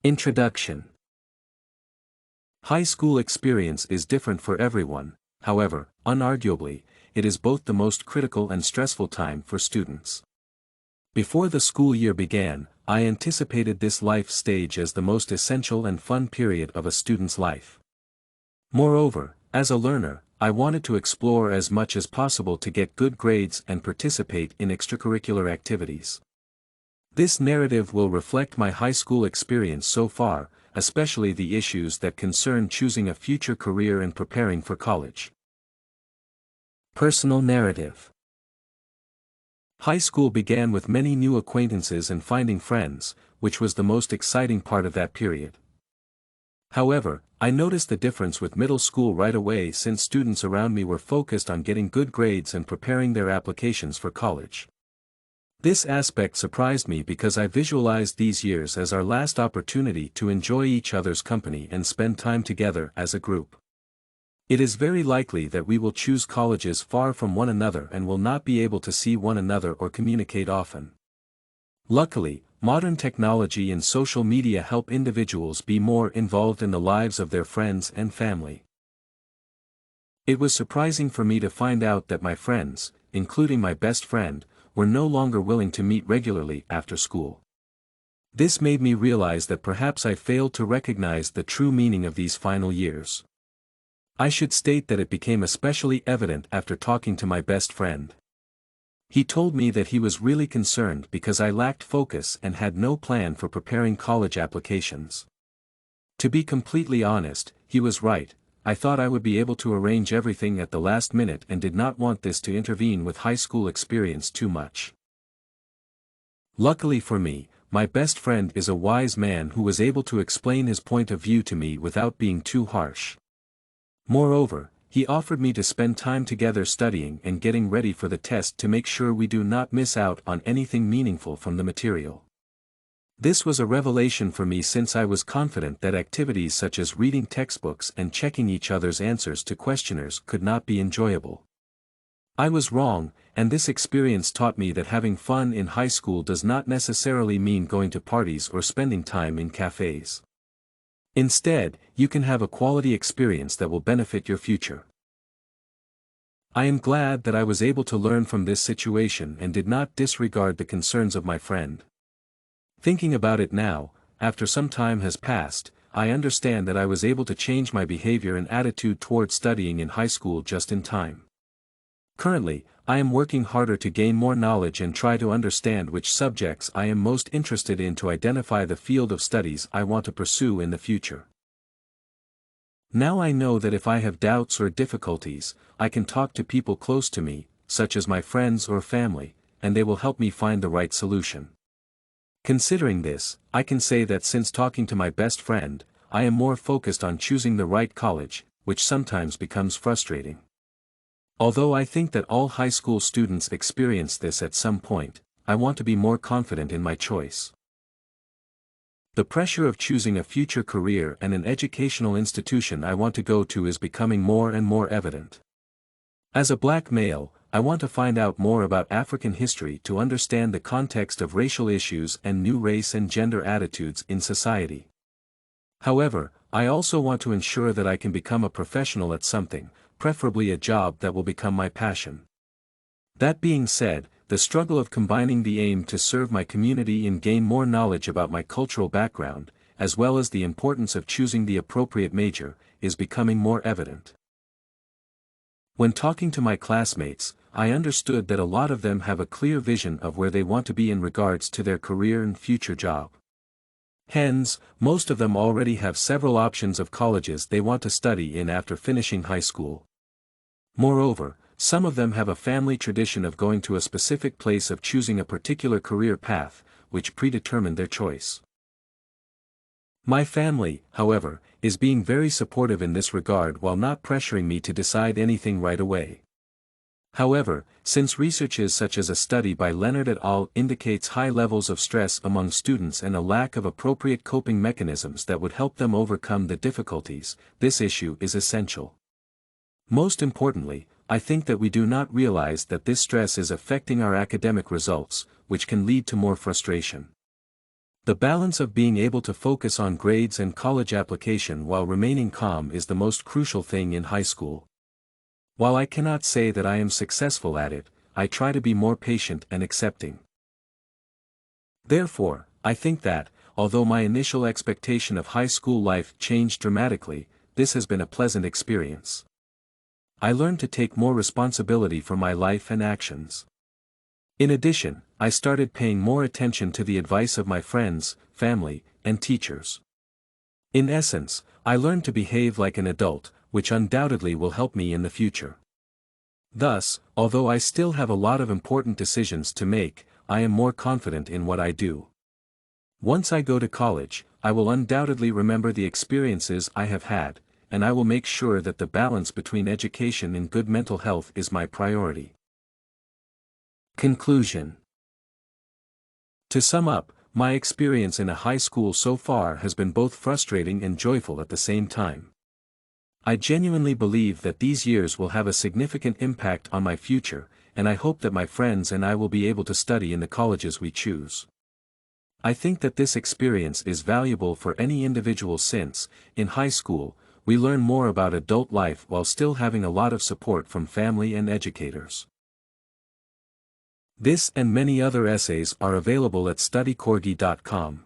Introduction. High school experience is different for everyone, however, unarguably, it is both the most critical and stressful time for students. Before the school year began, I anticipated this life stage as the most essential and fun period of a student's life. Moreover, as a learner, I wanted to explore as much as possible to get good grades and participate in extracurricular activities. This narrative will reflect my high school experience so far, especially the issues that concern choosing a future career and preparing for college. Personal narrative. High school began with many new acquaintances and finding friends, which was the most exciting part of that period. However, I noticed the difference with middle school right away since students around me were focused on getting good grades and preparing their applications for college. This aspect surprised me because I visualized these years as our last opportunity to enjoy each other's company and spend time together as a group. It is very likely that we will choose colleges far from one another and will not be able to see one another or communicate often. Luckily, modern technology and social media help individuals be more involved in the lives of their friends and family. It was surprising for me to find out that my friends, including my best friend, were no longer willing to meet regularly after school. This made me realize that perhaps I failed to recognize the true meaning of these final years. I should state that it became especially evident after talking to my best friend. He told me that he was really concerned because I lacked focus and had no plan for preparing college applications. To be completely honest, he was right. I thought I would be able to arrange everything at the last minute and did not want this to intervene with high school experience too much. Luckily for me, my best friend is a wise man who was able to explain his point of view to me without being too harsh. Moreover, he offered me to spend time together studying and getting ready for the test to make sure we do not miss out on anything meaningful from the material. This was a revelation for me since I was confident that activities such as reading textbooks and checking each other's answers to questionnaires could not be enjoyable. I was wrong, and this experience taught me that having fun in high school does not necessarily mean going to parties or spending time in cafes. Instead, you can have a quality experience that will benefit your future. I am glad that I was able to learn from this situation and did not disregard the concerns of my friend. Thinking about it now, after some time has passed, I understand that I was able to change my behavior and attitude toward studying in high school just in time. Currently, I am working harder to gain more knowledge and try to understand which subjects I am most interested in to identify the field of studies I want to pursue in the future. Now I know that if I have doubts or difficulties, I can talk to people close to me, such as my friends or family, and they will help me find the right solution. Considering this, I can say that since talking to my best friend, I am more focused on choosing the right college, which sometimes becomes frustrating. Although I think that all high school students experience this at some point, I want to be more confident in my choice. The pressure of choosing a future career and an educational institution I want to go to is becoming more and more evident. As a black male, I want to find out more about African history to understand the context of racial issues and new race and gender attitudes in society. However, I also want to ensure that I can become a professional at something, preferably a job that will become my passion. That being said, the struggle of combining the aim to serve my community and gain more knowledge about my cultural background, as well as the importance of choosing the appropriate major, is becoming more evident. When talking to my classmates, I understood that a lot of them have a clear vision of where they want to be in regards to their career and future job. Hence, most of them already have several options of colleges they want to study in after finishing high school. Moreover, some of them have a family tradition of going to a specific place of choosing a particular career path, which predetermined their choice. My family, however, is being very supportive in this regard while not pressuring me to decide anything right away. However, since researches such as a study by Leonard et al. Indicates high levels of stress among students and a lack of appropriate coping mechanisms that would help them overcome the difficulties, this issue is essential. Most importantly, I think that we do not realize that this stress is affecting our academic results, which can lead to more frustration. The balance of being able to focus on grades and college application while remaining calm is the most crucial thing in high school. While I cannot say that I am successful at it, I try to be more patient and accepting. Therefore, I think that, although my initial expectation of high school life changed dramatically, this has been a pleasant experience. I learned to take more responsibility for my life and actions. In addition, I started paying more attention to the advice of my friends, family, and teachers. In essence, I learned to behave like an adult, which undoubtedly will help me in the future. Thus, although I still have a lot of important decisions to make, I am more confident in what I do. Once I go to college, I will undoubtedly remember the experiences I have had, and I will make sure that the balance between education and good mental health is my priority. Conclusion. To sum up, my experience in a high school so far has been both frustrating and joyful at the same time. I genuinely believe that these years will have a significant impact on my future, and I hope that my friends and I will be able to study in the colleges we choose. I think that this experience is valuable for any individual since, in high school, we learn more about adult life while still having a lot of support from family and educators. This and many other essays are available at studycorgi.com.